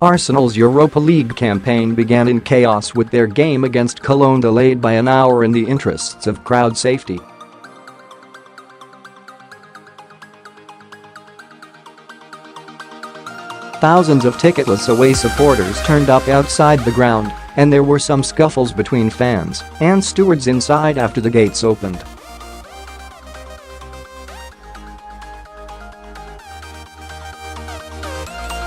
Arsenal's Europa League campaign began in chaos with their game against Cologne delayed by an hour in the interests of crowd safety. Thousands of ticketless away supporters turned up outside the ground, and there were some scuffles between fans and stewards inside after the gates opened.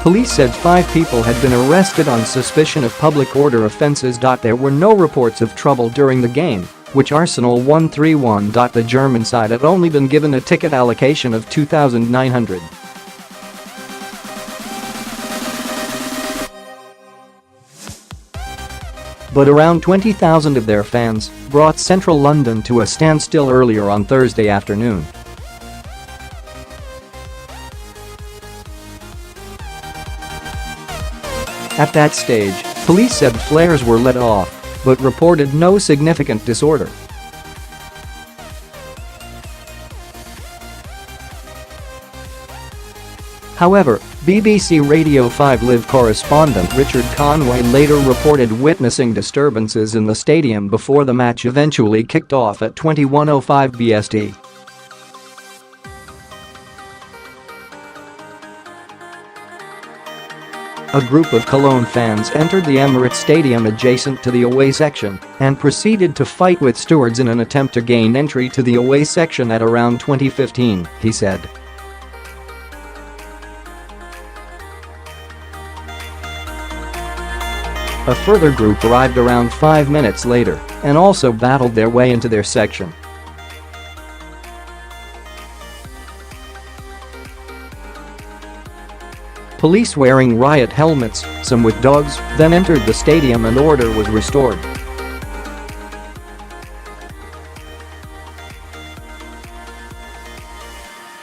Police said 5 people had been arrested on suspicion of public order offences. There were no reports of trouble during the game, which Arsenal won 3-1. The German side had only been given a ticket allocation of 2,900. But around 20,000 of their fans brought central London to a standstill earlier on Thursday afternoon. At that stage, police said flares were let off, but reported no significant disorder. However, BBC Radio 5 Live correspondent Richard Conway later reported witnessing disturbances in the stadium before the match eventually kicked off at 21:05 BST. A group of Cologne fans entered the Emirates Stadium adjacent to the away section and proceeded to fight with stewards in an attempt to gain entry to the away section at around 20:15, he said. A further group arrived around 5 minutes later and also battled their way into their section. Police wearing riot helmets, some with dogs, then entered the stadium and order was restored.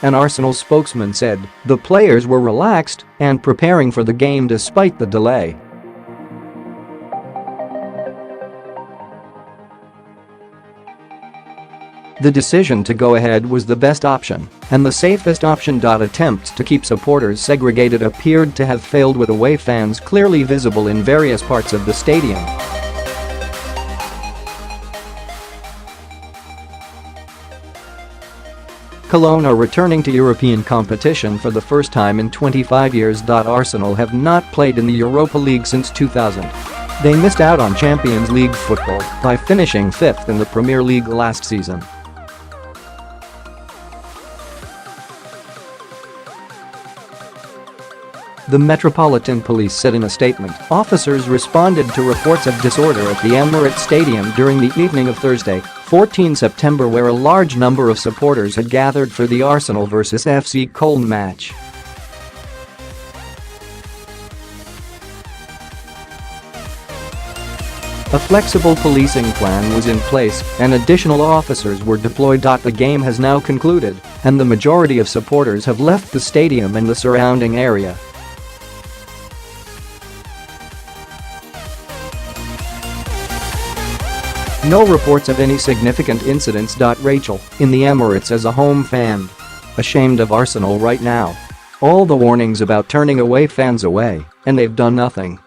An Arsenal spokesman said the players were relaxed and preparing for the game despite the delay. The decision to go ahead was the best option and the safest option. Attempts to keep supporters segregated appeared to have failed with away fans clearly visible in various parts of the stadium. Cologne are returning to European competition for the first time in 25 years. Arsenal have not played in the Europa League since 2000. They missed out on Champions League football by finishing 5th in the Premier League last season. The Metropolitan Police said in a statement, officers responded to reports of disorder at the Emirates Stadium during the evening of Thursday, 14 September, where a large number of supporters had gathered for the Arsenal vs FC Koln match. A flexible policing plan was in place and additional officers were deployed. The game has now concluded and the majority of supporters have left the stadium and the surrounding area. No reports of any significant incidents. Rachel, in the Emirates as a home fan. Ashamed of Arsenal right now. All the warnings about turning away fans away, and they've done nothing.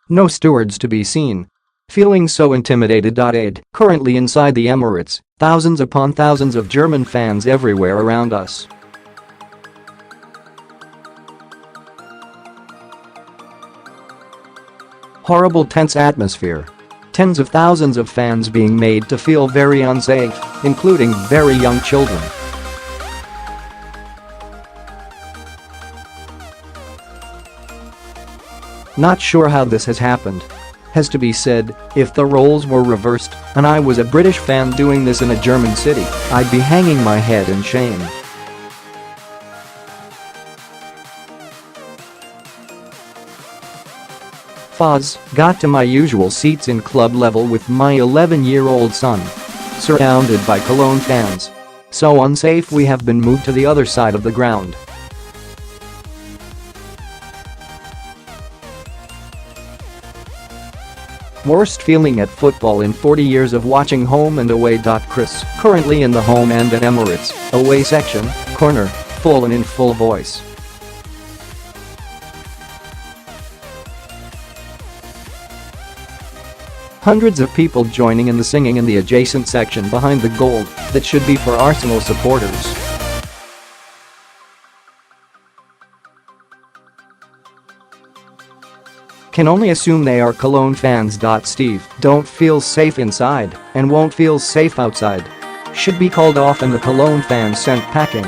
No stewards to be seen. Feeling so intimidated. Currently inside the Emirates, thousands upon thousands of German fans everywhere around us. Horrible tense atmosphere. Tens of thousands of fans being made to feel very unsafe, including very young children. Not sure how this has happened. Has to be said, if the roles were reversed and I was a British fan doing this in a German city, I'd be hanging my head in shame. Faz, got to my usual seats in club level with my 11-year-old son. Surrounded by Cologne fans. So unsafe we have been moved to the other side of the ground. Worst feeling at football in 40 years of watching home and away. Chris, currently in the home end at Emirates, Away section, corner, full and in full voice. Hundreds of people joining in the singing in the adjacent section behind the goal that should be for Arsenal supporters. Can only assume they are Cologne fans. Steve don't feel safe inside and won't feel safe outside. Should be called off and the Cologne fans sent packing.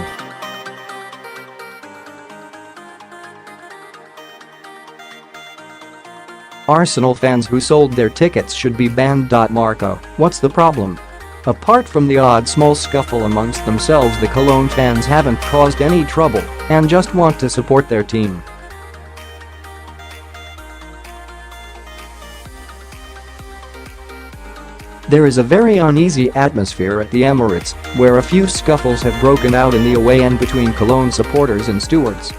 Arsenal fans who sold their tickets should be banned. Marco, what's the problem? Apart from the odd small scuffle amongst themselves, the Cologne fans haven't caused any trouble and just want to support their team. There is a very uneasy atmosphere at the Emirates, where a few scuffles have broken out in the away end between Cologne supporters and stewards.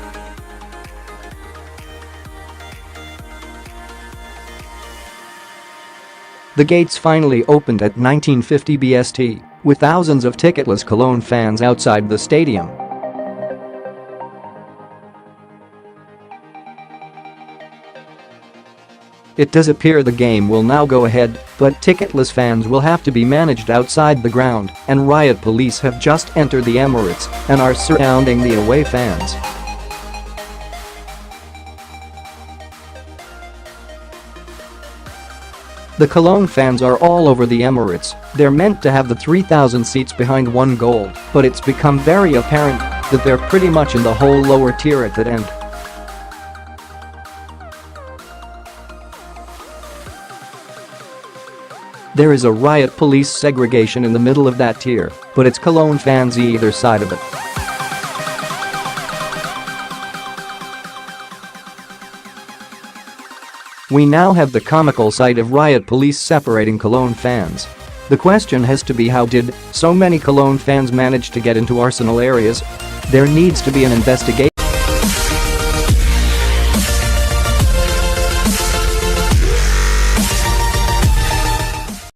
The gates finally opened at 1950 BST, with thousands of ticketless Cologne fans outside the stadium. It does appear the game will now go ahead, but ticketless fans will have to be managed outside the ground, and riot police have just entered the Emirates and are surrounding the away fans. The Cologne fans are all over the Emirates. They're meant to have the 3,000 seats behind one goal, but it's become very apparent that they're pretty much in the whole lower tier at that end. There is a riot police segregation in the middle of that tier, but it's Cologne fans either side of it. We now have the comical sight of riot police separating Cologne fans. The question has to be, how did so many Cologne fans manage to get into Arsenal areas? There needs to be an investigation.